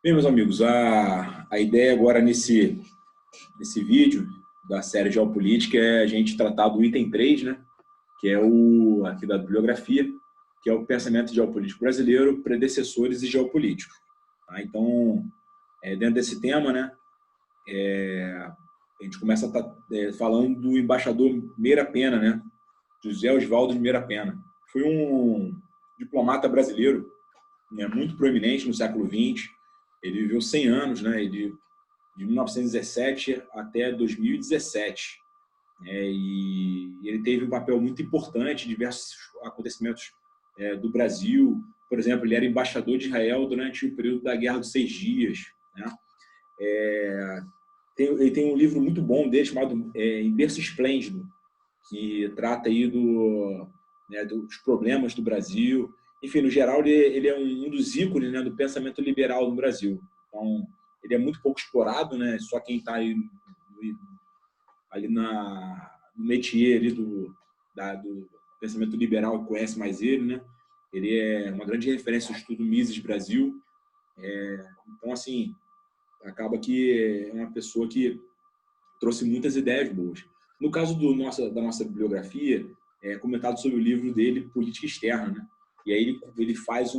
Bem, meus amigos, a ideia agora nesse vídeo da série Geopolítica é a gente tratar do item 3, né? Que é o aqui da bibliografia, que é o pensamento geopolítico brasileiro, predecessores e geopolíticos. Tá? Então, dentro desse tema, né, a gente começa falando do embaixador Meira Pena, né? José Oswaldo de Meira Pena. Foi um diplomata brasileiro, né, muito proeminente no século XX. Ele viveu 100 anos, né? De 1917 até 2017. E ele teve um papel muito importante em diversos acontecimentos do Brasil. Por exemplo, ele era embaixador de Israel durante o período da Guerra dos Seis Dias. Né? Ele tem um livro muito bom dele chamado Em Berço Esplêndido, que trata aí dos problemas do Brasil. Enfim, no geral, ele é um dos ícones, né, do pensamento liberal no Brasil. Então, ele é muito pouco explorado, né? Só quem está ali no métier ali do pensamento liberal conhece mais ele, né? Ele é uma grande referência no estudo Mises Brasil. Então, assim, acaba que é uma pessoa que trouxe muitas ideias boas. No caso da nossa bibliografia, é comentado sobre o livro dele, Política Externa, né? E aí ele faz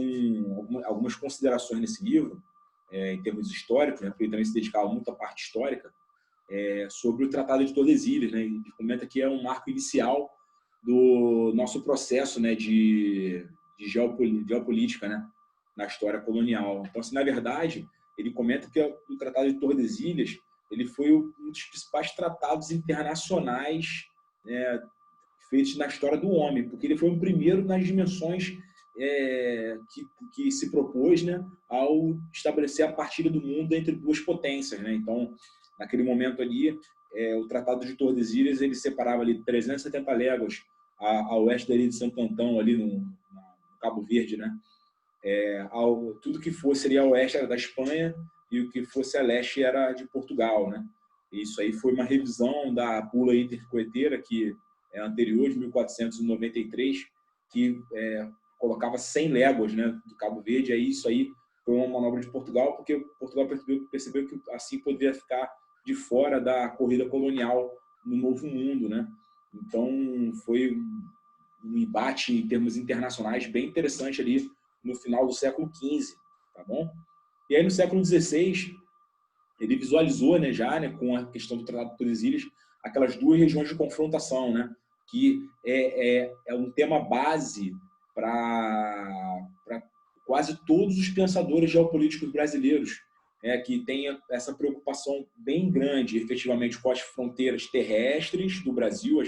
algumas considerações nesse livro, em termos históricos, né? Porque ele também se dedicava muito à parte histórica, sobre o Tratado de Tordesilhas, né? Ele comenta que é um marco inicial do nosso processo, né, de geopolítica, né, na história colonial. Então, assim, na verdade, ele comenta que o Tratado de Tordesilhas ele foi um dos principais tratados internacionais, né, feitos na história do homem, porque ele foi o primeiro nas dimensões que se propôs, né, ao estabelecer a partilha do mundo entre duas potências, né? Então, naquele momento ali, o Tratado de Tordesilhas ele separava ali 370 léguas a oeste da ilha de Santo Antão, ali no Cabo Verde, né? Tudo que fosse ali a oeste era da Espanha e o que fosse a leste era de Portugal, né? Isso aí foi uma revisão da bula intercoeteira, que é anterior, de 1493, que colocava 100 léguas, né, do Cabo Verde. Aí isso aí foi uma manobra de Portugal, porque Portugal percebeu que assim poderia ficar de fora da corrida colonial no Novo Mundo, né? Então foi um embate em termos internacionais bem interessante ali no final do século XV, tá bom? E aí no século XVI ele visualizou, né, já, né, com a questão do Tratado de Tordesilhas, aquelas duas regiões de confrontação, né, que é um tema base para quase todos os pensadores geopolíticos brasileiros, que tem essa preocupação bem grande, efetivamente, com as fronteiras terrestres do Brasil,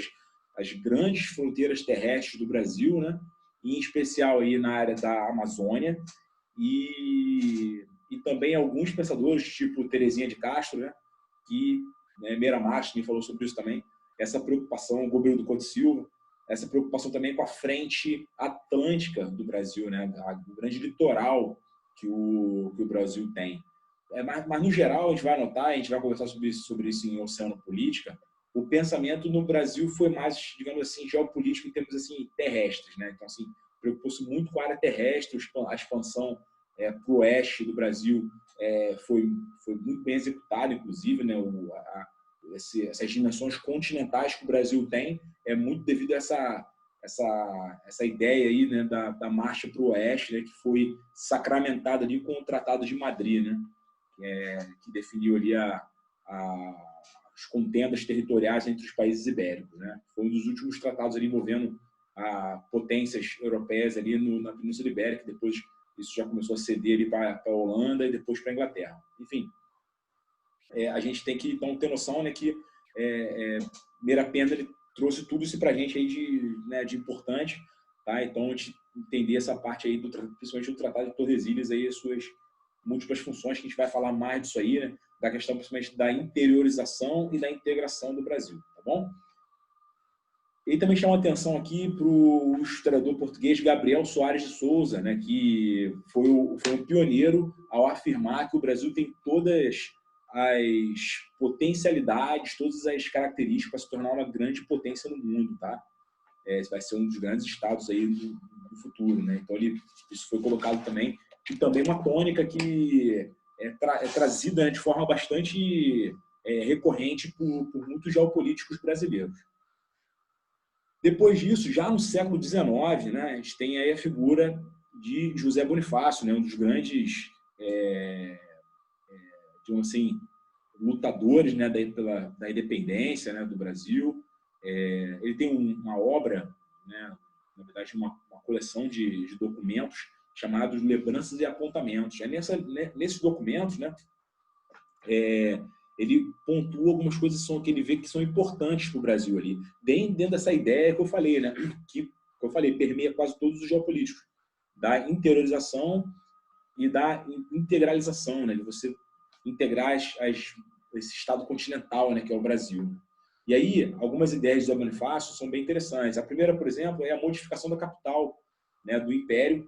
as grandes fronteiras terrestres do Brasil, né, em especial aí na área da Amazônia, e também alguns pensadores, tipo Terezinha de Castro, né, que Meira Martins falou sobre isso também, essa preocupação, o governo do Couto Silva, essa preocupação também com a frente atlântica do Brasil, né, o grande litoral que o Brasil tem. Mas, no geral, a gente vai notar, a gente vai conversar sobre isso em Oceano Política, o pensamento no Brasil foi mais, digamos assim, geopolítico em termos assim, terrestres, né? Então, assim, preocupou-se muito com a área terrestre, a expansão para o oeste do Brasil foi muito bem executada, inclusive, né? Essas dimensões continentais que o Brasil tem é muito devido a essa ideia aí, né, da marcha para o oeste, né, que foi sacramentada ali com o Tratado de Madrid, né, que definiu ali as contendas territoriais entre os países ibéricos, né? Foi um dos últimos tratados ali envolvendo potências europeias ali na Península Ibérica. Depois isso já começou a ceder ali para a Holanda e depois para a Inglaterra. Enfim, a gente tem que então ter noção, né, que Meira Pena ele trouxe tudo isso para a gente aí de importante, tá? Então a gente entender essa parte aí principalmente do Tratado de Tordesilhas aí, as suas múltiplas funções, que a gente vai falar mais disso aí, né? Da questão principalmente da interiorização e da integração do Brasil, tá bom? E também chama atenção aqui para o historiador português Gabriel Soares de Souza, né, que foi um pioneiro ao afirmar que o Brasil tem todas as potencialidades, todas as características para se tornar uma grande potência no mundo, tá? Vai ser um dos grandes estados aí do futuro, né? Então isso foi colocado também, e também uma tônica que trazida, né, de forma bastante recorrente por muitos geopolíticos brasileiros. Depois disso, já no século XIX, né, a gente tem aí a figura de José Bonifácio, né, um dos grandes digamos assim, lutadores, né, da independência, né, do Brasil. Ele tem uma obra, né, na verdade, uma coleção de documentos chamados Lembranças e Apontamentos. Nesses documentos, né, ele pontua algumas coisas que ele vê que são importantes para o Brasil ali, dentro dessa ideia que eu falei, né, que eu falei, permeia quase todos os geopolíticos, da interiorização e da integralização, né, de você integrar esse estado continental, né, que é o Brasil. E aí, algumas ideias de José Bonifácio são bem interessantes. A primeira, por exemplo, é a modificação da capital, né, do Império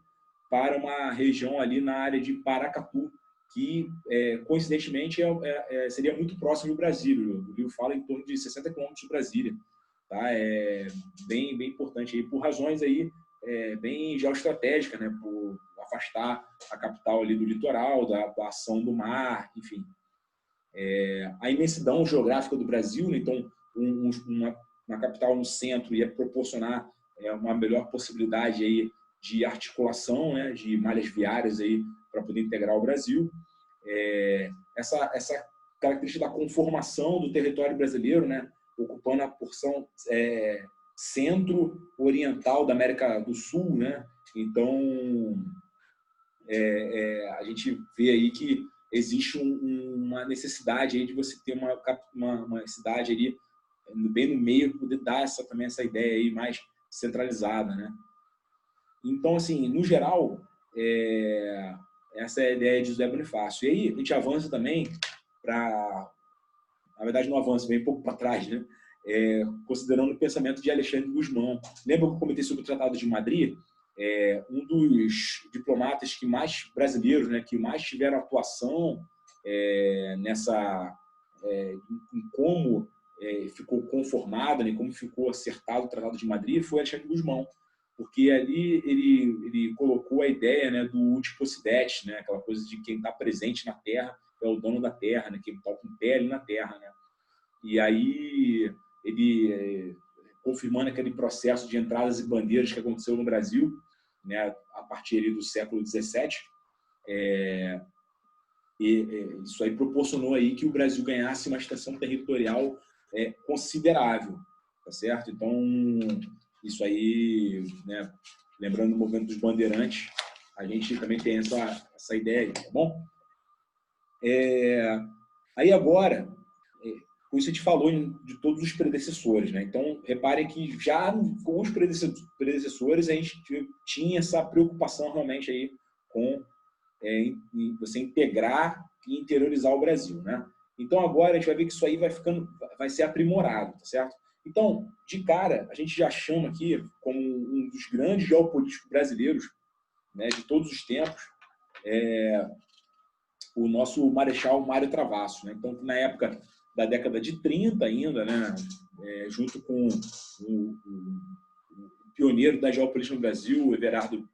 para uma região ali na área de Paracatu, que, coincidentemente, seria muito próximo do Brasília. O Rio fala em torno de 60 quilômetros de Brasília. Tá? É bem importante, aí, por razões aí, bem geoestratégicas, né, por afastar a capital ali do litoral, da ação do mar, enfim. A imensidão geográfica do Brasil, né? Então, uma capital no centro ia proporcionar uma melhor possibilidade aí de articulação, né, de malhas viárias aí para poder integrar o Brasil. Essa característica da conformação do território brasileiro, né, ocupando a porção centro-oriental da América do Sul, né? Então, a gente vê aí que existe uma necessidade aí de você ter uma cidade ali bem no meio, poder dar também essa ideia aí mais centralizada, né? Então, assim, no geral, essa é a ideia de José Bonifácio. E aí a gente avança também para... Na verdade, não avança, vem um pouco para trás, né? Considerando o pensamento de Alexandre Gusmão. Lembra que eu comentei sobre o Tratado de Madrid? Um dos diplomatas que mais brasileiros, né, que mais tiveram atuação em como ficou conformado, né, como ficou acertado o Tratado de Madrid, foi Alexandre Gusmão, porque ali ele colocou a ideia, né, do uti possidetis, né, aquela coisa de quem está presente na Terra é o dono da Terra, né, quem está com pele na Terra, né? E aí ele confirmando aquele processo de entradas e bandeiras que aconteceu no Brasil, né, a partir ali do século XVII, isso aí proporcionou aí que o Brasil ganhasse uma extensão territorial considerável, tá certo? Então, isso aí, né, lembrando o movimento dos bandeirantes, a gente também tem essa ideia aí, tá bom? Aí agora, com isso a gente falou de todos os predecessores, né? Então, reparem que já com os predecessores a gente tinha essa preocupação realmente aí com você integrar e interiorizar o Brasil, né? Então, agora a gente vai ver que isso aí vai ser aprimorado, tá certo? Então, de cara, a gente já chama aqui como um dos grandes geopolíticos brasileiros, né, de todos os tempos, o nosso Marechal Mário Travassos, né? Então, na época da década de 30 ainda, né, junto com o pioneiro da geopolítica no Brasil, Everardo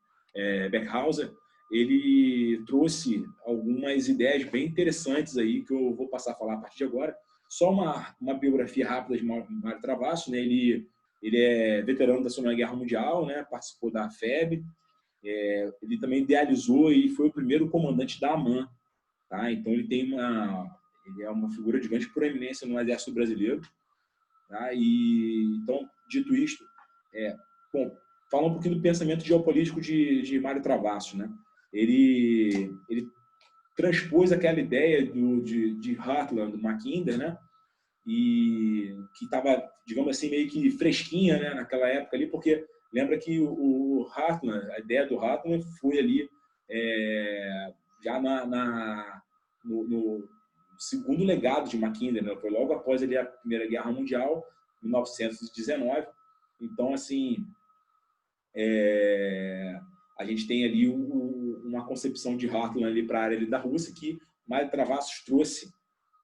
Berghauser, ele trouxe algumas ideias bem interessantes aí que eu vou passar a falar a partir de agora. Só uma biografia rápida de Mário Travassos, né? Ele é veterano da Segunda Guerra Mundial, né? Participou da FEB, ele também idealizou e foi o primeiro comandante da AMAN, tá? Então ele é uma figura de grande proeminência no Exército Brasileiro, tá? E então, dito isto, bom, fala um pouquinho do pensamento geopolítico de Mário Travassos, né? Ele transpôs aquela ideia de Hartland, do Mackinder, né? E que estava, digamos assim, meio que fresquinha, né, naquela época ali, porque lembra que o Hartland, a ideia do Hartland foi ali já no segundo legado de Mackinder, né? Foi logo após ali a Primeira Guerra Mundial, 1919. Então, assim, a gente tem ali uma concepção de Hartland ali para a área ali da Rússia que Mário Travassos trouxe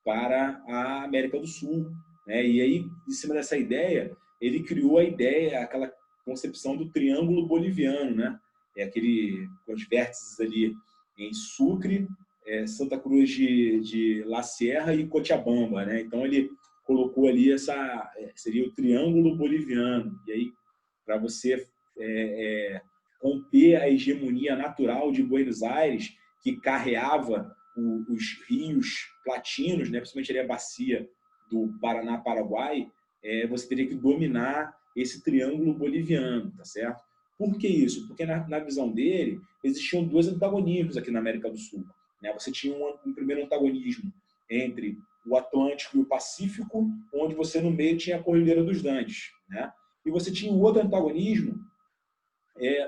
para a América do Sul, né? E aí, em cima dessa ideia, ele criou aquela concepção do Triângulo Boliviano, né? Aquele com os vértices ali em Sucre, Santa Cruz de La Sierra e Cochabamba, né? Então ele colocou ali seria o Triângulo Boliviano. E aí, para você romper a hegemonia natural de Buenos Aires, que carreava os rios platinos, né? Principalmente ali a bacia do Paraná-Paraguai, você teria que dominar esse Triângulo Boliviano, tá certo? Por que isso? Porque na visão dele existiam dois antagonismos aqui na América do Sul, né? Você tinha um primeiro antagonismo entre o Atlântico e o Pacífico, onde você no meio tinha a Cordilheira dos Andes, né? E você tinha um outro antagonismo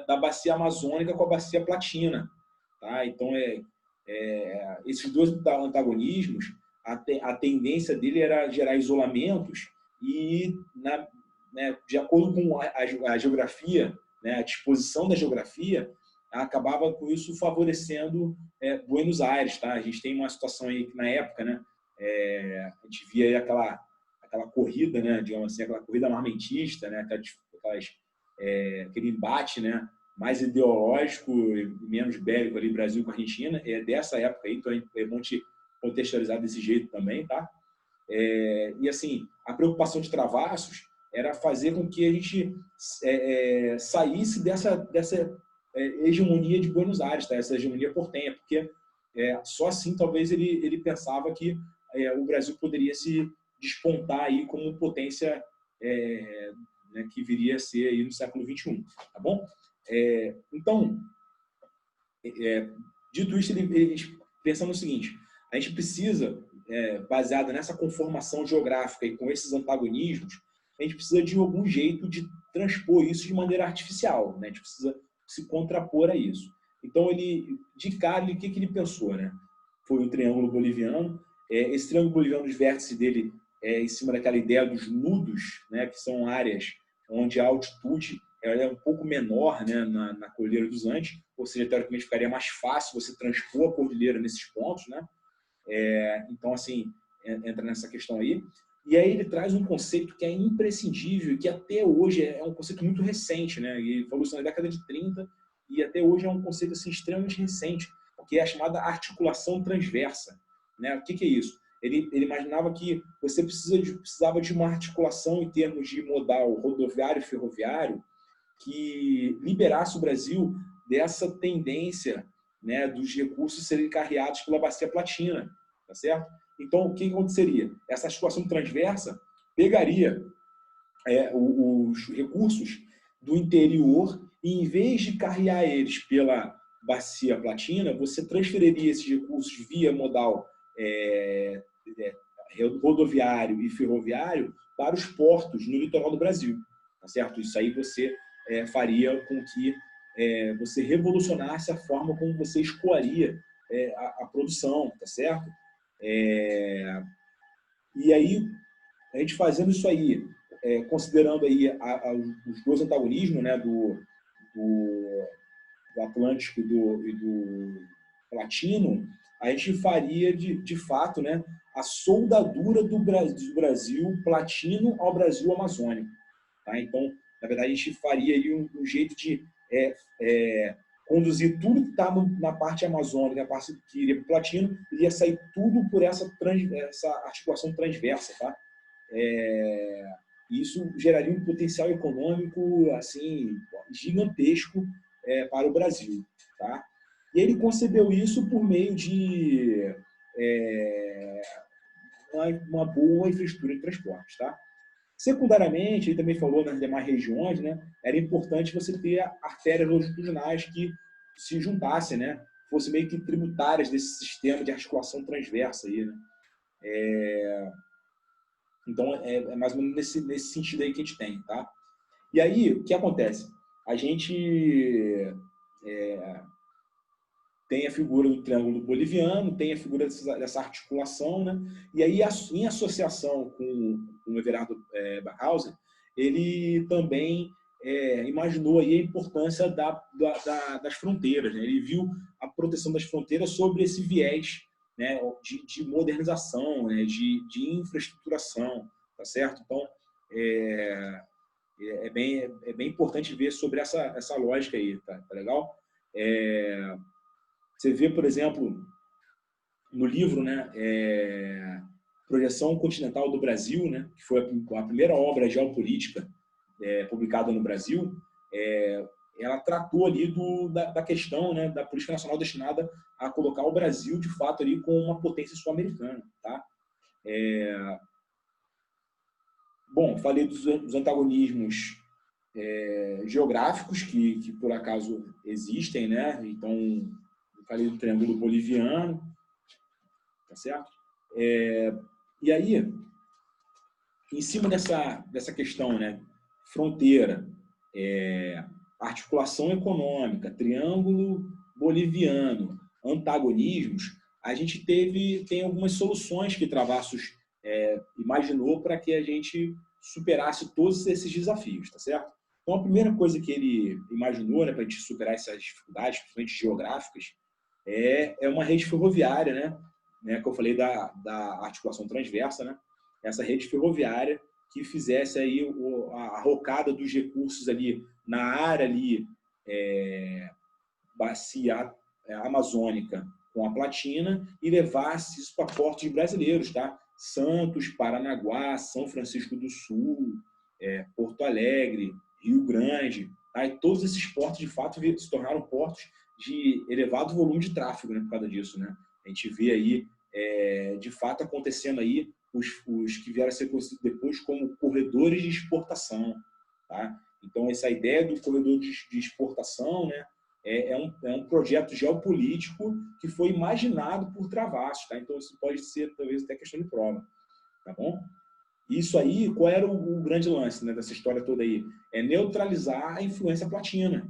da bacia amazônica com a bacia platina, tá? Então esses dois antagonismos, a tendência dele era gerar isolamentos e de acordo com a geografia, né, a disposição da geografia, acabava com isso favorecendo Buenos Aires, tá? A gente tem uma situação aí que na época, né, a gente via aí aquela corrida, né, digamos assim, aquela corrida armamentista, né, aquele embate, né, mais ideológico e menos bélico ali Brasil com a Argentina, dessa época aí, então é bom te contextualizar desse jeito também, tá? E assim, a preocupação de Travassos era fazer com que a gente saísse dessa hegemonia de Buenos Aires, tá? Essa hegemonia portenha, porque só assim talvez ele pensava que o Brasil poderia se despontar aí como potência né, que viria a ser aí no século XXI, tá bom? Então, dito isso, ele pensa no seguinte: a gente precisa, baseado nessa conformação geográfica e com esses antagonismos, a gente precisa de algum jeito de transpor isso de maneira artificial, né? A gente precisa se contrapor a isso. Então, de cara, o que ele pensou, né? Foi um triângulo boliviano. Esse triângulo boliviano, os vértices dele em cima daquela ideia dos nudos, né? Que são áreas onde a altitude é um pouco menor, né? Na Cordilheira dos Andes, ou seja, teoricamente ficaria mais fácil você transpor a cordilheira nesses pontos, né? Então, assim, entra nessa questão aí. E aí ele traz um conceito que é imprescindível, que até hoje é um conceito muito recente, né? Ele falou isso na década de 30 e até hoje é um conceito assim, extremamente recente, que é a chamada articulação transversa, né? O que é isso? Ele imaginava que você precisava de uma articulação em termos de modal rodoviário e ferroviário que liberasse o Brasil dessa tendência, né, dos recursos serem carreados pela bacia platina, tá certo? Então, o que aconteceria? Essa articulação transversa pegaria os recursos do interior e, em vez de carrear eles pela bacia platina, você transferiria esses recursos via modal rodoviário e ferroviário para os portos no litoral do Brasil, tá certo? Isso aí você faria com que você revolucionasse a forma como você escoaria a produção, tá certo? E aí, a gente fazendo isso aí, considerando aí os dois antagonismos, né, do Atlântico e do Latino, a gente faria, de fato, né, a soldadura do Brasil platino ao Brasil amazônico. Tá? Então, na verdade, a gente faria aí um jeito de conduzir tudo que está na parte amazônica, a parte que iria para o platino, iria sair tudo por essa articulação transversa. Tá? Isso geraria um potencial econômico assim, gigantesco para o Brasil. Tá? E ele concebeu isso por meio de uma boa infraestrutura de transportes. Tá? Secundariamente, ele também falou nas demais regiões, né, era importante você ter artérias longitudinais que se juntassem, né, fossem meio que tributárias desse sistema de articulação transversa. Aí, né? Então, é mais ou menos nesse sentido aí que a gente tem. Tá? E aí, o que acontece? A gente tem a figura do triângulo boliviano, tem a figura dessa articulação, né? E aí, em associação com o Everardo Barkhausen, ele também imaginou aí a importância das fronteiras, né? Ele viu a proteção das fronteiras sobre esse viés, né, de modernização, né, de infraestruturação, tá certo? Então, é bem importante ver sobre essa lógica aí, tá legal? Você vê, por exemplo, no livro, né, Projeção Continental do Brasil, né, que foi a primeira obra geopolítica publicada no Brasil, ela tratou ali da questão, né, da política nacional destinada a colocar o Brasil, de fato, ali como uma potência sul-americana. Tá? Bom, falei dos antagonismos geográficos que, por acaso, existem, né? Então, eu falei do Triângulo Boliviano, tá certo? E aí, em cima dessa questão, né, fronteira, articulação econômica, Triângulo Boliviano, antagonismos, a gente tem algumas soluções que Travassos imaginou para que a gente superasse todos esses desafios, tá certo? Então, a primeira coisa que ele imaginou, né, para a gente superar essas dificuldades, principalmente geográficas, é uma rede ferroviária, né, que eu falei da articulação transversa, né, essa rede ferroviária que fizesse aí a rocada dos recursos ali na área ali, bacia amazônica com a Platina e levasse isso para portos brasileiros, tá? Santos, Paranaguá, São Francisco do Sul, Porto Alegre, Rio Grande, tá? E todos esses portos, de fato, se tornaram portos de elevado volume de tráfego, né, por causa disso, né? A gente vê aí, de fato, acontecendo aí os que vieram a ser conhecidos depois como corredores de exportação, tá? Então, essa ideia do corredor de exportação, né, é um projeto geopolítico que foi imaginado por Travassos, tá? Então, isso pode ser, talvez, até questão de prova, tá bom? Isso aí, qual era o grande lance, né, dessa história toda aí? É neutralizar a influência platina,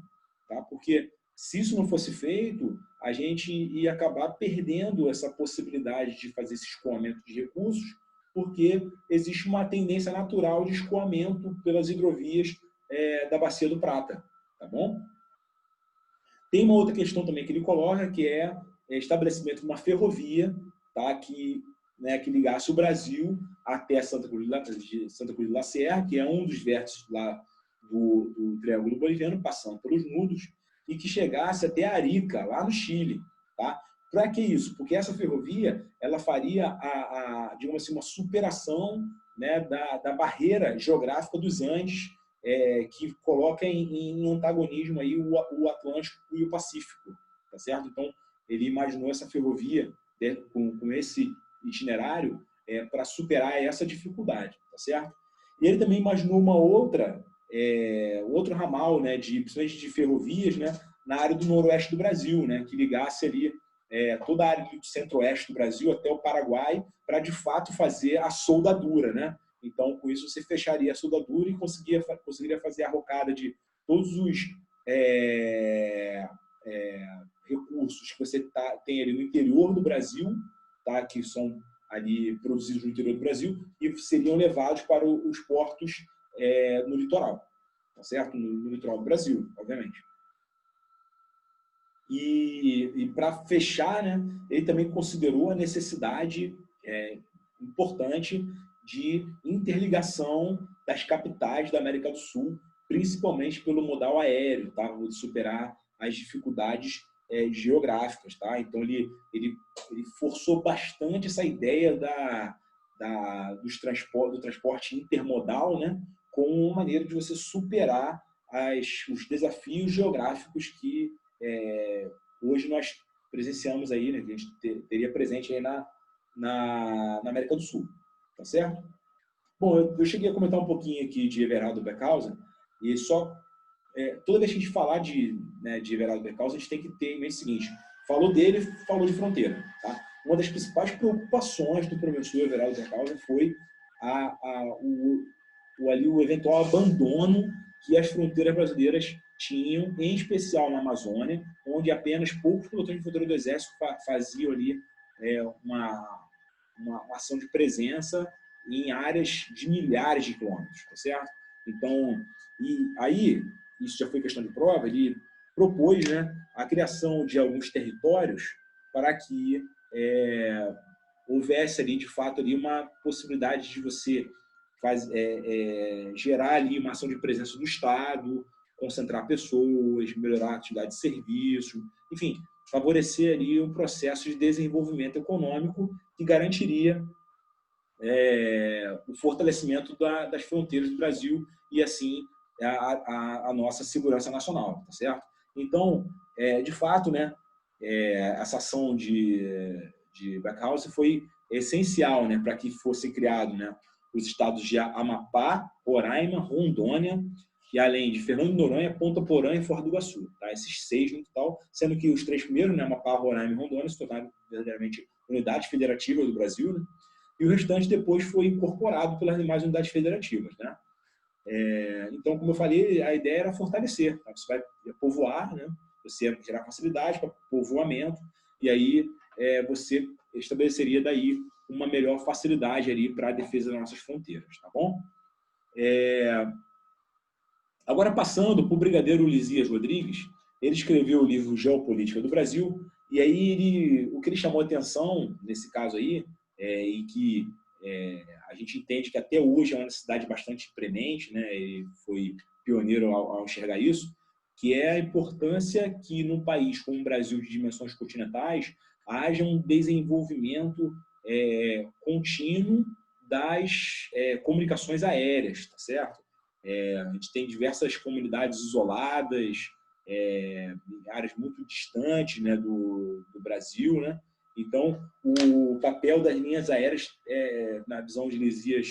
tá? Porque se isso não fosse feito, a gente ia acabar perdendo essa possibilidade de fazer esse escoamento de recursos, porque existe uma tendência natural de escoamento pelas hidrovias da Bacia do Prata, tá bom? Tem uma outra questão também que ele coloca, que é estabelecimento de uma ferrovia, tá, que ligasse o Brasil até Santa Cruz de La Sierra, que é um dos vértices lá do Triângulo Boliviano, passando pelos Nudos, e que chegasse até Arica, lá no Chile. Tá? Para que isso? Porque essa ferrovia ela faria, digamos assim, uma superação, né, da barreira geográfica dos Andes, que coloca em antagonismo aí o Atlântico e o Pacífico, tá certo? Então, ele imaginou essa ferrovia, né, com esse itinerário para superar essa dificuldade, tá certo? E ele também imaginou uma outro ramal, né, principalmente de ferrovias, né, na área do noroeste do Brasil, né, que ligasse ali toda a área do centro-oeste do Brasil até o Paraguai, para de fato fazer a soldadura, né? Então, com isso, você fecharia a soldadura e conseguiria fazer a rocada de todos os recursos que você tem ali no interior do Brasil, tá? Que são ali produzidos no interior do Brasil e seriam levados para os portos no litoral, tá certo? No litoral do Brasil, obviamente. E para fechar, né, ele também considerou a necessidade importante de interligação das capitais da América do Sul, principalmente pelo modal aéreo, tá? De superar as dificuldades geográficas, tá? Então ele forçou bastante essa ideia do transporte intermodal, né? Como uma maneira de você superar os desafios geográficos que hoje nós presenciamos aí, né? Que a gente teria presente aí na América do Sul, tá certo? Bom, eu cheguei a comentar um pouquinho aqui de Everaldo Beckhausen, e só toda vez que a gente falar de Everaldo Beckhausen, a gente tem que ter em mente o seguinte: falou dele, falou de fronteira, tá? Uma das principais preocupações do professor Everaldo Beckhausen foi o eventual abandono que as fronteiras brasileiras tinham, em especial na Amazônia, onde apenas poucos pelotões de fronteira do Exército faziam ali uma ação de presença em áreas de milhares de quilômetros, tá certo? Então, e aí, isso já foi questão de prova, ele propôs, né, a criação de alguns territórios para que houvesse ali, de fato, ali uma possibilidade de você gerar ali uma ação de presença do Estado, concentrar pessoas, melhorar a atividade de serviço, enfim, favorecer ali um processo de desenvolvimento econômico que garantiria o fortalecimento das fronteiras do Brasil e, assim, a nossa segurança nacional, tá certo? Então, de fato, né, essa ação de Backhouse foi essencial, né, para que fosse criado, né, os estados de Amapá, Roraima, Rondônia, e além de Fernando de Noronha, Ponta Porã e Foz do Iguaçu. Tá? Esses 6 no total, sendo que os 3 primeiros, né, Amapá, Roraima e Rondônia, se tornaram verdadeiramente unidades federativas do Brasil, né? E o restante depois foi incorporado pelas demais unidades federativas, né? Então, como eu falei, a ideia era fortalecer. Tá? Você vai povoar, né? Você ia gerar facilidade para povoamento, e aí você estabeleceria daí uma melhor facilidade ali para a defesa das nossas fronteiras, tá bom? Agora, passando para o brigadeiro Lisias Rodrigues, ele escreveu o livro Geopolítica do Brasil, e aí o que ele chamou a atenção, nesse caso aí, e que a gente entende que até hoje é uma necessidade bastante premente, né? Ele foi pioneiro ao enxergar isso, que é a importância que num país como o Brasil de dimensões continentais haja um desenvolvimento contínuo das comunicações aéreas, tá certo? A gente tem diversas comunidades isoladas, em áreas muito distantes, né, do Brasil, né? Então, o papel das linhas aéreas, na visão de Lisias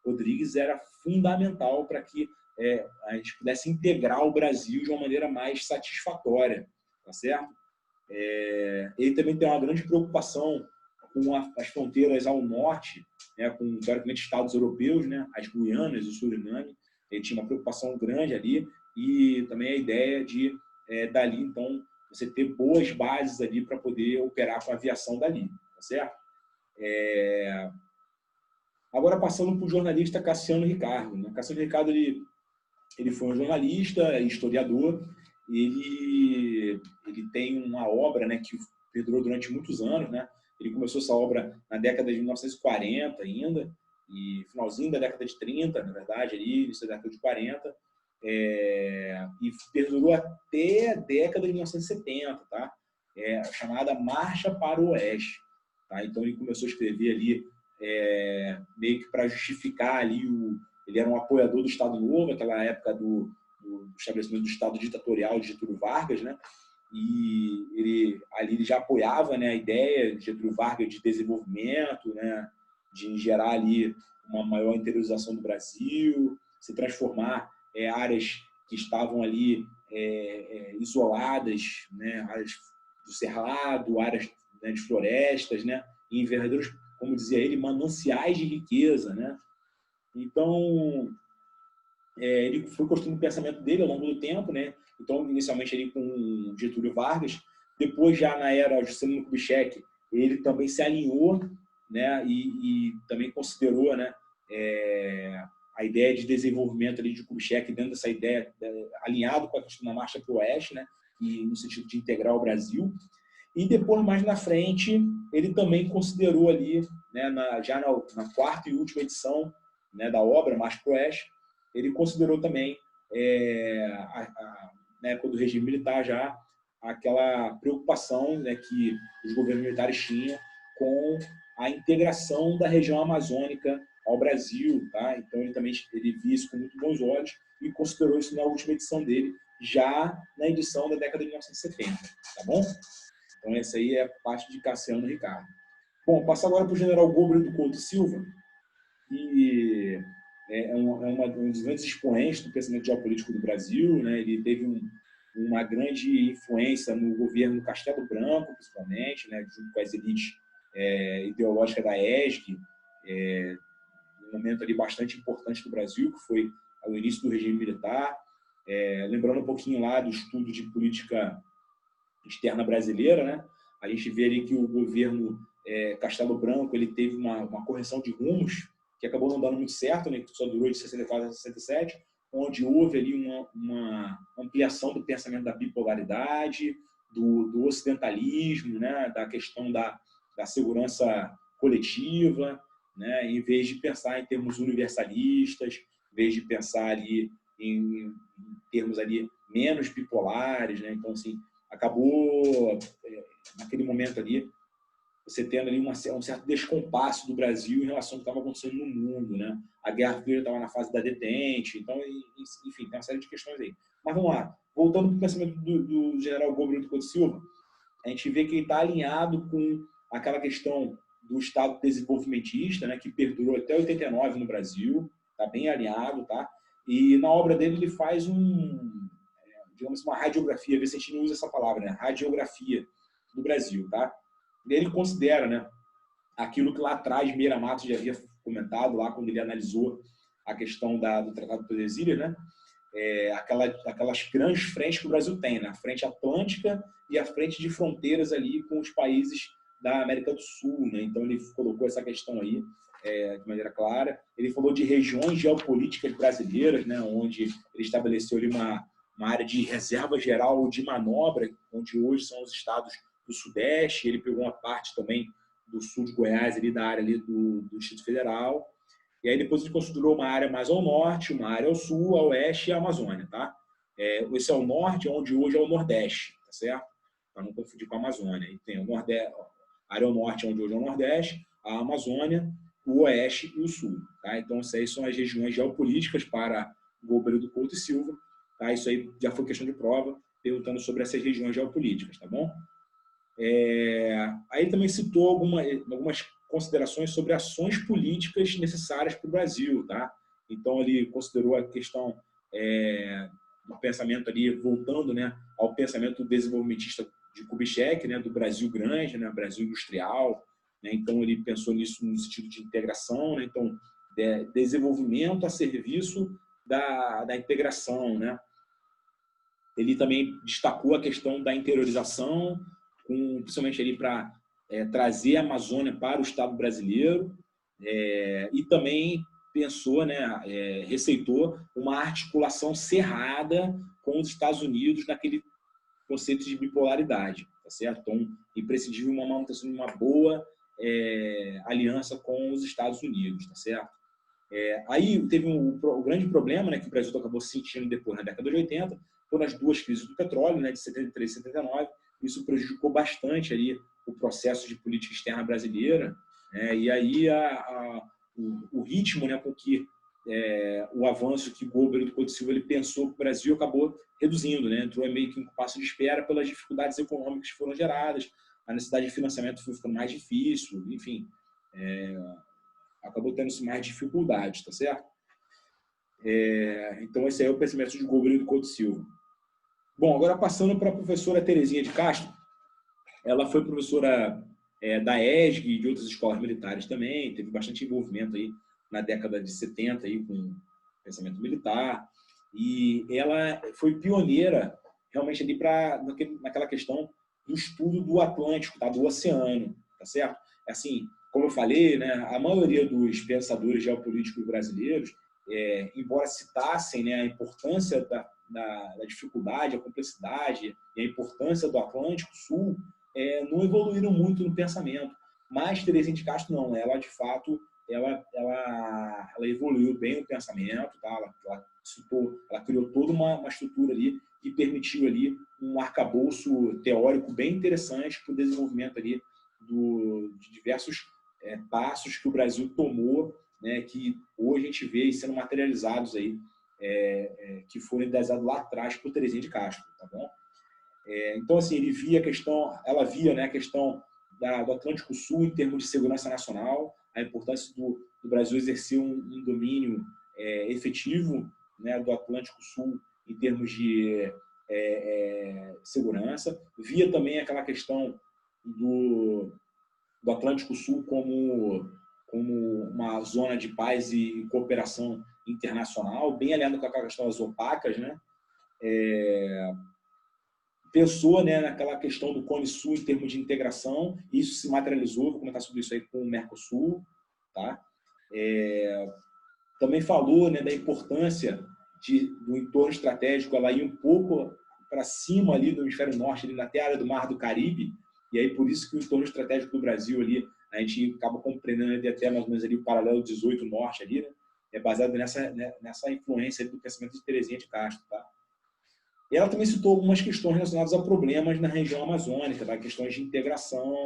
Rodrigues, era fundamental para que a gente pudesse integrar o Brasil de uma maneira mais satisfatória, tá certo? Ele também tem uma grande preocupação com as fronteiras ao norte, né, com, teoricamente, estados europeus, né, as Guianas, o Suriname. Ele tinha uma preocupação grande ali, e também a ideia de, dali, então, você ter boas bases ali para poder operar com a aviação dali, tá certo? Agora, passando para o jornalista Cassiano Ricardo. Né? Cassiano Ricardo, ele foi um jornalista, historiador, ele tem uma obra, né, que perdurou durante muitos anos, né? Ele começou essa obra na década de 1940 ainda, e finalzinho da década de 30, na verdade, ali, início da década de 40, e perdurou até a década de 1970, tá? Chamada Marcha para o Oeste. Tá? Então, ele começou a escrever ali, meio que para justificar ali ele era um apoiador do Estado Novo, aquela época do estabelecimento do Estado ditatorial de Getúlio Vargas, né? E ele já apoiava, né, a ideia de Getúlio Vargas de desenvolvimento, né, de gerar ali uma maior interiorização do Brasil, se transformar áreas que estavam ali isoladas, né, áreas do cerrado, áreas, né, de florestas, né, em verdadeiros, como dizia ele, mananciais de riqueza, né? Então, ele foi construindo o pensamento dele ao longo do tempo, né? Então, inicialmente ali com Getúlio Vargas, depois já na era Juscelino Kubitschek, ele também se alinhou, né? E também considerou, né, a ideia de desenvolvimento ali de Kubitschek dentro dessa ideia, alinhado com a questão da marcha para o oeste, né? E no sentido de integrar o Brasil. E depois, mais na frente, ele também considerou ali, né, já na quarta e última edição, né, da obra Marcha para o Oeste, ele considerou também, na época do regime militar já, aquela preocupação, né, que os governos militares tinham com a integração da região amazônica ao Brasil. Tá? Então, ele viu isso com muito bons olhos e considerou isso na última edição dele, já na edição da década de 1970. Tá bom? Então, essa aí é a parte de Cassiano Ricardo. Bom, passar agora para o general Gomes do Couto Silva, que um dos grandes expoentes do pensamento geopolítico do Brasil. Né? Ele teve uma grande influência no governo Castelo Branco, principalmente, né? Junto com as elites ideológicas da ESG, um momento ali bastante importante do Brasil, que foi o início do regime militar. Lembrando um pouquinho lá do estudo de política externa brasileira, né? A gente vê ali que o governo Castelo Branco ele teve uma correção de rumos que acabou não dando muito certo, né? Que só durou de 64 a 67, onde houve ali uma ampliação do pensamento da bipolaridade, do ocidentalismo, né? Da questão da segurança coletiva, né? Em vez de pensar em termos universalistas, em vez de pensar ali em termos ali menos bipolares, né? Então, assim, acabou, naquele momento ali, você tendo ali um certo descompasso do Brasil em relação ao que estava acontecendo no mundo, né? A Guerra Fria estava na fase da detente, então, enfim, tem uma série de questões aí. Mas vamos lá, voltando para o pensamento do general Gomes do Couto Silva, a gente vê que ele está alinhado com aquela questão do Estado desenvolvimentista, né, que perdurou até 89 no Brasil, está bem alinhado, tá? E na obra dele ele faz digamos, uma radiografia, vê se a gente não usa essa palavra, né? Radiografia do Brasil, tá? E ele considera, né, aquilo que lá atrás Meira Matos já havia comentado, lá quando ele analisou a questão do Tratado de Tordesilhas, né? Aquelas grandes frentes que o Brasil tem, né? A frente atlântica e a frente de fronteiras ali com os países da América do Sul, né? Então ele colocou essa questão aí de maneira clara. Ele falou de regiões geopolíticas brasileiras, né? Onde ele estabeleceu ali uma área de reserva geral de manobra, onde hoje são os estados do Sudeste. Ele pegou uma parte também do sul de Goiás, ali da área ali do Distrito Federal. E aí depois ele considerou uma área mais ao norte, uma área ao sul, ao oeste e a Amazônia, tá? Esse é o norte, onde hoje é o Nordeste, tá certo? Para não confundir com a Amazônia. E tem o Nordeste, a área ao norte, onde hoje é o Nordeste, a Amazônia, o oeste e o sul, tá? Então, essas aí são as regiões geopolíticas para Gomes do Couto e Silva, tá? Isso aí já foi questão de prova, perguntando sobre essas regiões geopolíticas, tá bom? Aí também citou algumas considerações sobre ações políticas necessárias para o Brasil, tá? Então ele considerou a questão do pensamento ali, voltando, né, ao pensamento desenvolvimentista de Kubitschek, né, do Brasil grande, né, Brasil industrial, né? Então ele pensou nisso no sentido de integração, né? Então desenvolvimento a serviço da integração, né? Ele também destacou a questão da interiorização, principalmente ali para trazer a Amazônia para o Estado brasileiro, e também pensou, né, receitou uma articulação cerrada com os Estados Unidos naquele conceito de bipolaridade, tá certo? Então, imprescindível uma manutenção de uma boa aliança com os Estados Unidos, tá certo? Aí teve o grande problema, né, que o Brasil acabou sentindo depois, na década de 80, foram as duas crises do petróleo, né, de 73 e 79. Isso prejudicou bastante ali o processo de política externa brasileira, né, e aí o ritmo, né, com que o avanço que Gomes do Couto Silva ele pensou que o Brasil acabou reduzindo, né, entrou meio que em um passo de espera pelas dificuldades econômicas que foram geradas, a necessidade de financiamento foi ficando mais difícil, enfim, acabou tendo mais dificuldades, tá certo? Então, esse aí é o pensamento de Gomes do Couto Silva. Bom, agora passando para a professora Terezinha de Castro, ela foi professora da ESG e de outras escolas militares também, teve bastante envolvimento aí na década de 70 aí com pensamento militar, e ela foi pioneira realmente ali naquela questão do estudo do Atlântico, tá? Do oceano, tá certo? Assim, como eu falei, né, a maioria dos pensadores geopolíticos brasileiros, embora citassem, né, a importância da dificuldade, a complexidade e a importância do Atlântico Sul, não evoluíram muito no pensamento. Mas Terezinha de Castro não, ela de fato ela evoluiu bem o pensamento, tá? Ela criou toda uma estrutura ali que permitiu ali um arcabouço teórico bem interessante para o desenvolvimento ali de diversos passos que o Brasil tomou, né, que hoje a gente vê sendo materializados aí, que foram idealizados lá atrás por Terezinha de Castro, tá bom? Então, assim, ela via, né, a questão do Atlântico Sul em termos de segurança nacional, a importância do Brasil exercer um domínio efetivo, né, do Atlântico Sul em termos de segurança. Via também aquela questão do Atlântico Sul como uma zona de paz e cooperação internacional, bem alinhado com aquela questão das opacas, né? Pensou, né, naquela questão do Cone Sul em termos de integração, isso se materializou, vou comentar sobre isso aí com o Mercosul, tá? Também falou, né, da importância do entorno estratégico, ela ir um pouco para cima ali do hemisfério norte, ali até a área do Mar do Caribe, e aí por isso que o entorno estratégico do Brasil ali, a gente acaba compreendendo ali até mais ou menos ali o paralelo 18 norte ali, né? É baseado nessa influência do pensamento de Terezinha de Castro, tá? E ela também citou algumas questões relacionadas a problemas na região amazônica, tá? Questões de integração,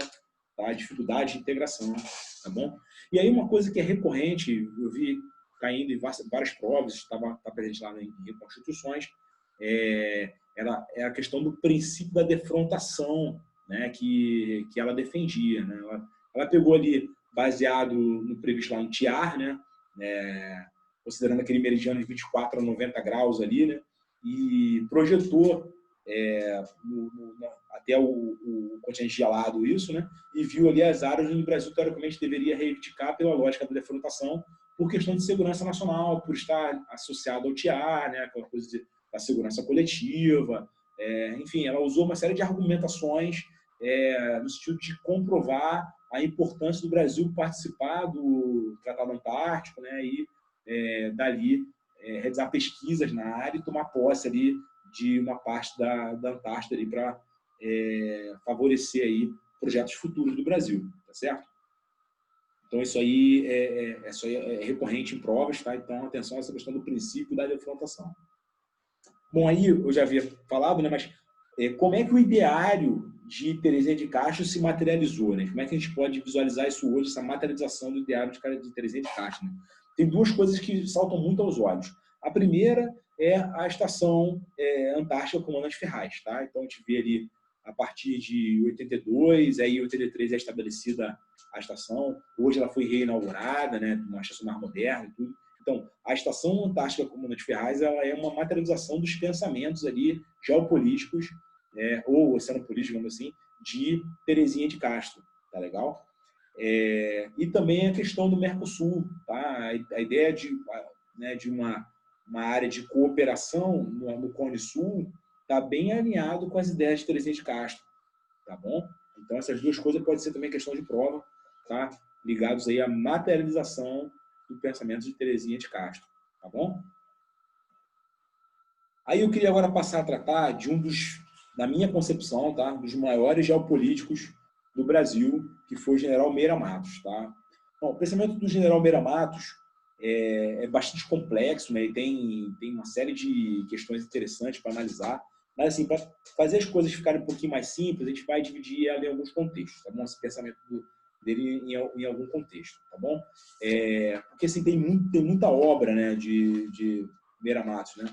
tá? Dificuldade de integração, tá bom? E aí uma coisa que é recorrente, eu vi caindo em várias provas, tá presente lá em reconstituições, é a questão do princípio da defrontação, né? Que ela defendia, né? Ela pegou ali, baseado no previsto lá no TIAR, né? Considerando aquele meridiano de 24 a 90 graus ali, né? E projetou até o continente gelado isso, né? E viu ali as áreas onde o Brasil, teoricamente, deveria reivindicar pela lógica da defrontação, por questão de segurança nacional, por estar associado ao TIAR, né? Aquela coisa da segurança coletiva. Enfim, ela usou uma série de argumentações no sentido de comprovar a importância do Brasil participar do Tratado Antártico, né? E dali realizar pesquisas na área e tomar posse ali de uma parte da Antártida ali para favorecer aí projetos futuros do Brasil, tá certo? Então isso aí é recorrente em provas, tá? Então atenção a essa questão do princípio da defrontação. Bom, aí eu já havia falado, né? Mas como é que o ideário de Terezinha de Castro se materializou, né? Como é que a gente pode visualizar isso hoje, essa materialização do ideário de Terezinha de Castro, né? Tem duas coisas que saltam muito aos olhos. A primeira é a estação Antártica Comandante Ferraz, tá? Então a gente vê ali a partir de 82, aí em 83 é estabelecida a estação. Hoje ela foi reinaugurada, né? Uma estação mais moderna e tudo. Então, a Estação Antártica Comandante Ferraz ela é uma materialização dos pensamentos ali geopolíticos, ou oceanopolíticos, digamos assim, de Terezinha de Castro, tá legal? E também a questão do Mercosul, tá? A ideia de uma área de cooperação no Cone Sul está bem alinhado com as ideias de Terezinha de Castro, tá bom? Então, essas duas coisas podem ser também questão de prova, tá? Ligados aí à materialização do pensamento de Terezinha de Castro, tá bom? Aí eu queria agora passar a tratar de na minha concepção, tá? Dos maiores geopolíticos do Brasil, que foi o general Meira Matos, tá? Bom, o pensamento do general Meira Matos é bastante complexo, né? E tem uma série de questões interessantes para analisar, mas assim, para fazer as coisas ficarem um pouquinho mais simples, a gente vai dividir ela em alguns contextos, tá bom? Esse pensamento dele em algum contexto, tá bom? Porque assim, tem muita obra, né, de Meira Matos, né?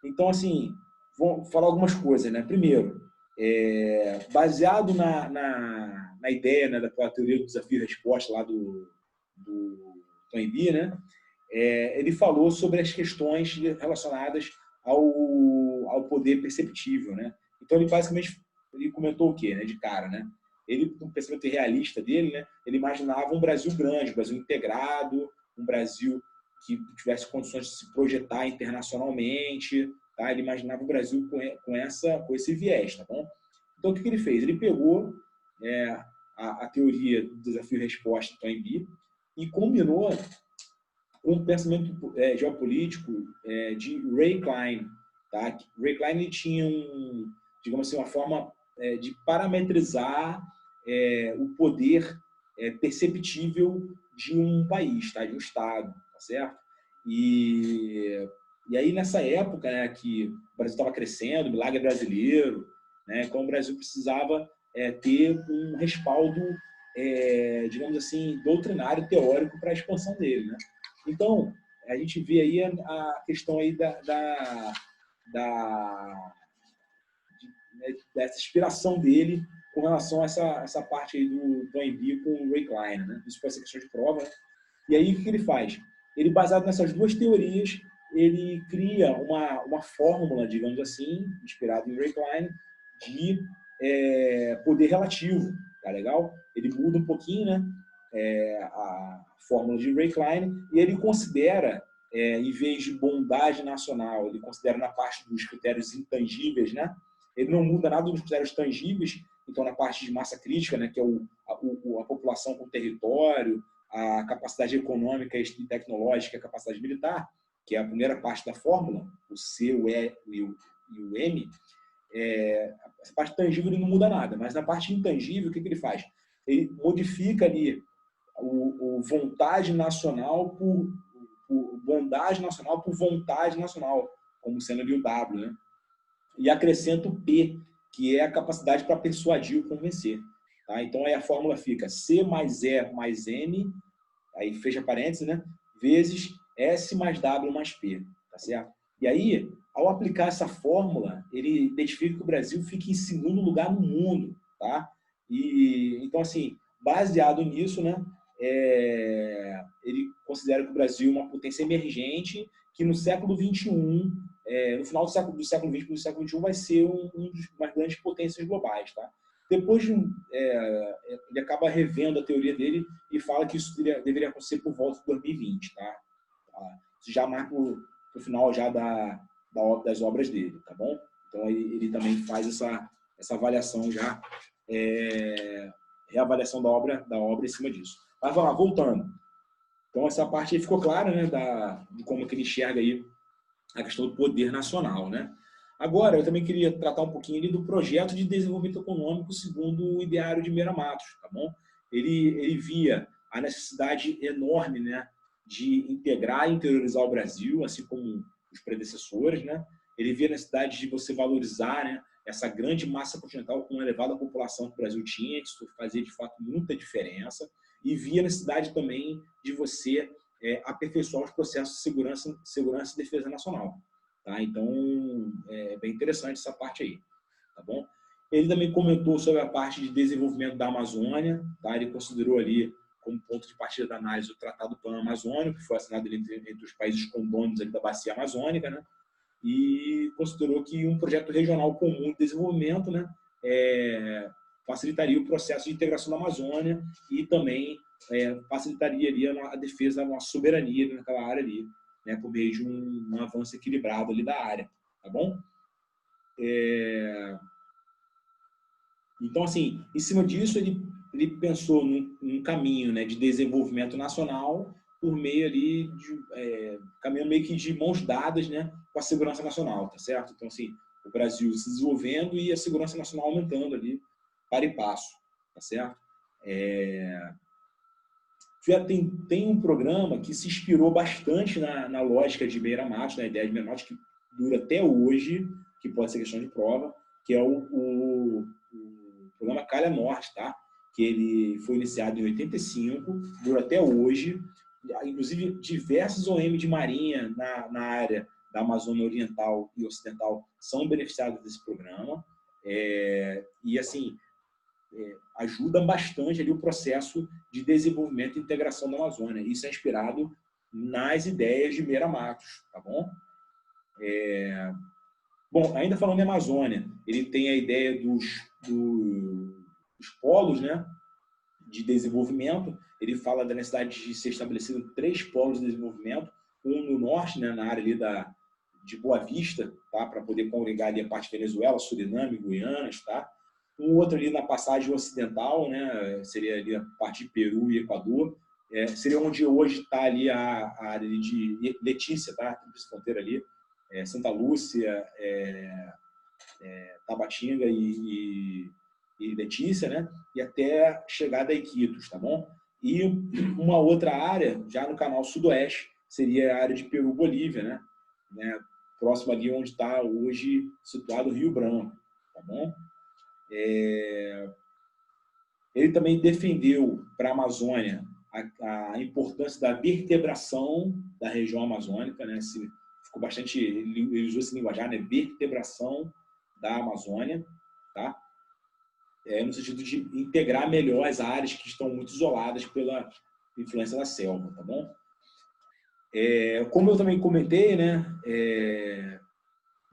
Então, assim, vou falar algumas coisas, né? Primeiro, baseado na ideia, né, daquela teoria do desafio e resposta lá do Toynbee, né? Ele falou sobre as questões relacionadas ao poder perceptível, né? Então, ele basicamente comentou o quê, né? De cara, né? Ele, no pensamento realista dele, né? Ele imaginava um Brasil grande, um Brasil integrado, um Brasil que tivesse condições de se projetar internacionalmente, tá? Ele imaginava o Brasil com esse viés, tá bom? Então, o que ele fez? Ele pegou a teoria do desafio e resposta do Toynbee e combinou com o pensamento geopolítico de Ray Klein, tá? Ray Klein tinha digamos assim, uma forma de parametrizar o poder perceptível de um país, tá? De um estado, tá certo? E aí nessa época, né, que o Brasil estava crescendo, milagre brasileiro, né? Então o Brasil precisava ter um respaldo, digamos assim, doutrinário, teórico para a expansão dele, né? Então, a gente vê aí a questão aí dessa inspiração dele com relação a essa parte aí do Toynbee com o Ray Klein, né? Isso pode ser questão de prova, né? E aí, o que ele faz? Ele, baseado nessas duas teorias, ele cria uma fórmula, digamos assim, inspirada em Ray Klein, de poder relativo, tá legal? Ele muda um pouquinho, né? A fórmula de Ray Klein, e ele considera, em vez de bondade nacional, ele considera na parte dos critérios intangíveis, né? Ele não muda nada dos critérios tangíveis, então na parte de massa crítica, né, que é a população com território, a capacidade econômica e tecnológica, a capacidade militar, que é a primeira parte da fórmula, o C, o E e o M, essa parte tangível ele não muda nada, mas na parte intangível, o que ele faz? Ele modifica ali o vontade nacional por bondade nacional por vontade nacional, como sendo ali o W, né? e acrescento o P, que é a capacidade para persuadir ou convencer. Tá? Então, aí a fórmula fica C mais E mais N, aí fecha parênteses, né? Vezes S mais W mais P, tá certo? E aí, ao aplicar essa fórmula, ele identifica que o Brasil fica em segundo lugar no mundo, tá? E, então, assim, baseado nisso, né, ele considera que o Brasil é uma potência emergente que no século XXI, no final do século XX para o século XXI, vai ser uma das grandes potências globais, tá? Depois de ele acaba revendo a teoria dele e fala que isso deveria acontecer por volta de 2020, tá? Já mais para o final já das obras dele, tá bom? Então ele também faz essa avaliação já, reavaliação da obra em cima disso. Mas vamos lá, voltando. Então essa parte aí ficou clara, né, de como que ele enxerga aí a questão do poder nacional, né? Agora, eu também queria tratar um pouquinho ali do projeto de desenvolvimento econômico segundo o ideário de Meira Matos, tá bom? Ele via a necessidade enorme, né, de integrar e interiorizar o Brasil, assim como os predecessores, né? Ele via a necessidade de você valorizar, né, essa grande massa continental com uma elevada população que o Brasil tinha, isso fazia de fato muita diferença, e via a necessidade também de você aperfeiçoar os processos de segurança e defesa nacional. Tá? Então, é bem interessante essa parte aí. Tá bom? Ele também comentou sobre a parte de desenvolvimento da Amazônia. Tá? Ele considerou ali, como ponto de partida da análise, o Tratado Pan-Amazônico, que foi assinado entre os países condôminos ali da Bacia Amazônica, né? E considerou que um projeto regional comum de desenvolvimento, né, facilitaria o processo de integração da Amazônia e também facilitaria ali a defesa da nossa soberania naquela área ali, né, por meio de um avanço equilibrado ali da área, tá bom? Então, assim, em cima disso, ele pensou num caminho, né, de desenvolvimento nacional por meio ali de caminho meio que de mãos dadas, né, com a segurança nacional, tá certo? Então, assim, o Brasil se desenvolvendo e a segurança nacional aumentando ali para e passo, tá certo? Tem um programa que se inspirou bastante na lógica de Meira Matos, na ideia de Meira Matos, que dura até hoje, que pode ser questão de prova, que é o programa Calha Norte, tá? Que ele foi iniciado em 85, dura até hoje. Inclusive, diversos OM de marinha na área da Amazônia Oriental e Ocidental são beneficiados desse programa. E, assim, ajuda bastante ali o processo de desenvolvimento e integração da Amazônia. Isso é inspirado nas ideias de Meira Matos, tá bom? Bom, ainda falando em Amazônia, ele tem a ideia dos polos, né, de desenvolvimento. Ele fala da necessidade de ser estabelecido 3 polos de desenvolvimento, um no norte, né, na área ali de Boa Vista, tá, para poder congregar ali a parte de Venezuela, Suriname, Guianas, tá? Um outro ali na passagem ocidental, né, seria ali a parte de Peru e Equador, seria onde hoje está ali a área de Letícia, tá? Tríplice fronteira ali, Santa Lúcia, Tabatinga e Letícia, né? E até chegada a Iquitos, tá bom? E uma outra área, já no canal sudoeste, seria a área de Peru-Bolívia, né? Próximo ali onde está hoje situado o Rio Branco, tá bom? Ele também defendeu para a Amazônia a importância da vertebração da região amazônica, né? Ficou bastante, ele usou esse linguajar, né? Vertebração da Amazônia, tá? No sentido de integrar melhor as áreas que estão muito isoladas pela influência da selva, tá bom? Como eu também comentei, né?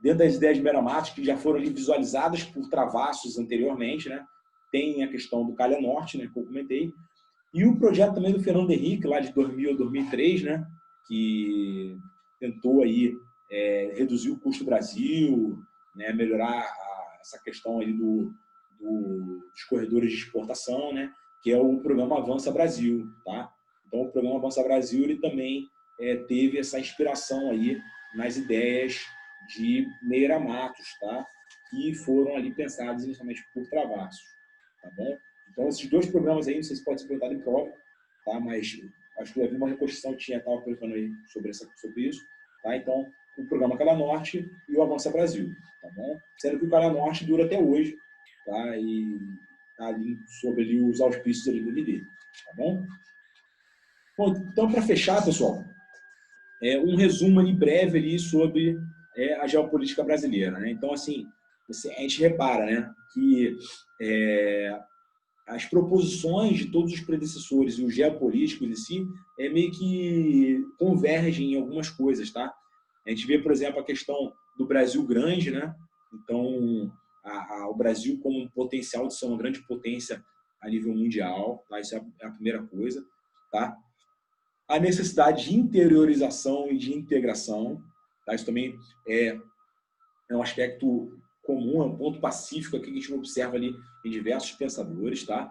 Dentro das ideias de Meira Matos, que já foram ali visualizadas por Travassos anteriormente, né? Tem a questão do Calha Norte, né? Que eu comentei. E o projeto também do Fernando Henrique, lá de 2000 a 2003, né? Que tentou aí reduzir o custo do Brasil, né? Melhorar essa questão aí dos corredores de exportação, né? Que é o programa Avança Brasil, tá? Então, o programa Avança Brasil ele também teve essa inspiração aí nas ideias de Meira Matos, tá? Que foram ali pensados inicialmente por Travassos, tá bom? Então, esses 2 programas aí, não sei se pode ser perguntado em prova, tá? Mas acho que eu vi uma reconstrução que estava perguntando aí sobre isso, tá? Então, o programa Calha Norte e o Avança Brasil, tá bom? Sendo que o Calha Norte dura até hoje, tá? E tá ali sobre ali os auspícios ali do MD, tá bom? Bom, então, para fechar, pessoal, um resumo ali breve ali sobre a geopolítica brasileira, né? Então, assim, a gente repara, né, que as proposições de todos os predecessores e os geopolíticos em si meio que convergem em algumas coisas, tá? A gente vê, por exemplo, a questão do Brasil grande, né? Então, o Brasil como um potencial de ser uma grande potência a nível mundial, tá? Isso é a primeira coisa, tá? A necessidade de interiorização e de integração, tá? Isso também é um aspecto comum, é um ponto pacífico aqui que a gente observa ali em diversos pensadores, tá?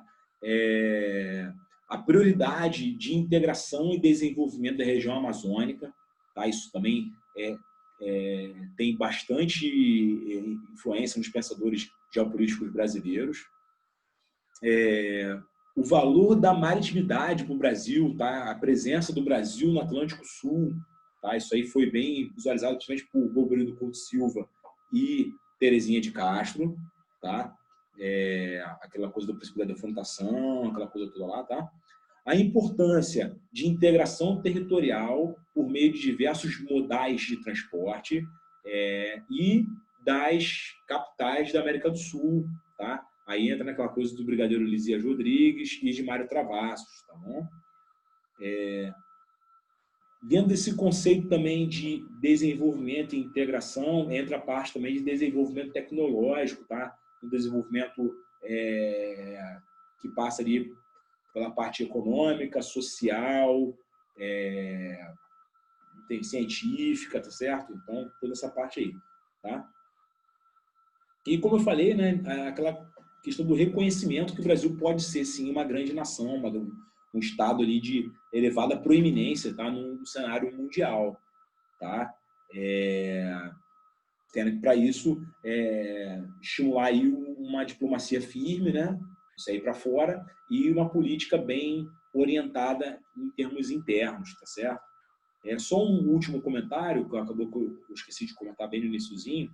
A prioridade de integração e desenvolvimento da região amazônica, tá? Isso também tem bastante influência nos pensadores geopolíticos brasileiros. O valor da maritimidade para o Brasil, tá? A presença do Brasil no Atlântico Sul, tá? Isso aí foi bem visualizado, principalmente por Roberto Couto Silva e Terezinha de Castro, tá? Aquela coisa do princípio da defrontação, aquela coisa toda lá, tá? A importância de integração territorial por meio de diversos modais de transporte e das capitais da América do Sul, tá? Aí entra naquela coisa do brigadeiro Lisias Rodrigues e de Mário Travassos, tá bom? Dentro desse conceito também de desenvolvimento e integração, entra a parte também de desenvolvimento tecnológico, tá? O desenvolvimento que passa ali pela parte econômica, social, científica, tá certo? Então, toda essa parte aí, tá? E como eu falei, né, aquela questão do reconhecimento que o Brasil pode ser, sim, uma grande nação, um estado ali de elevada proeminência, tá, no cenário mundial, tá? Tendo para isso estimular aí uma diplomacia firme, né, isso aí para fora, e uma política bem orientada em termos internos, tá certo? Só um último comentário, que eu esqueci de comentar bem no iniciozinho,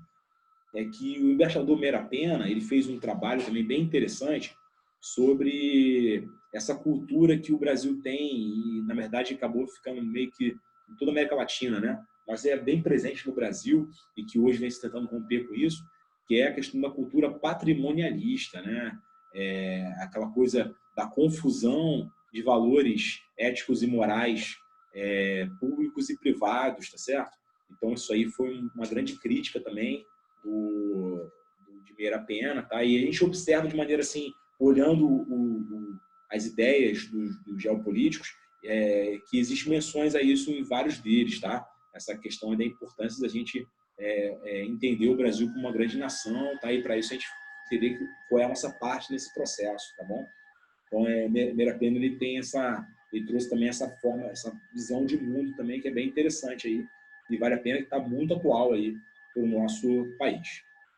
é que o embaixador Meira Pena, ele fez um trabalho também bem interessante sobre essa cultura que o Brasil tem e, na verdade, acabou ficando meio que em toda a América Latina, né? Mas é bem presente no Brasil e que hoje vem se tentando romper com isso, que é a questão da cultura patrimonialista, né? Aquela coisa da confusão de valores éticos e morais públicos e privados, tá certo? Então, isso aí foi uma grande crítica também de Meira Pena, tá? E a gente observa de maneira assim, olhando as ideias dos geopolíticos, que existem menções a isso em vários deles, tá? Essa questão da importância da gente entender o Brasil como uma grande nação, tá? E para isso a gente entender qual é a nossa parte nesse processo, tá bom? Então, Meira Pena ele trouxe também essa forma, essa visão de mundo também que é bem interessante aí e vale a pena, que está muito atual aí para o nosso país,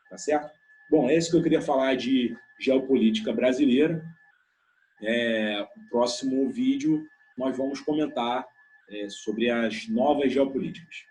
tá certo? Bom, é isso que eu queria falar de geopolítica brasileira. No próximo vídeo nós vamos comentar sobre as novas geopolíticas.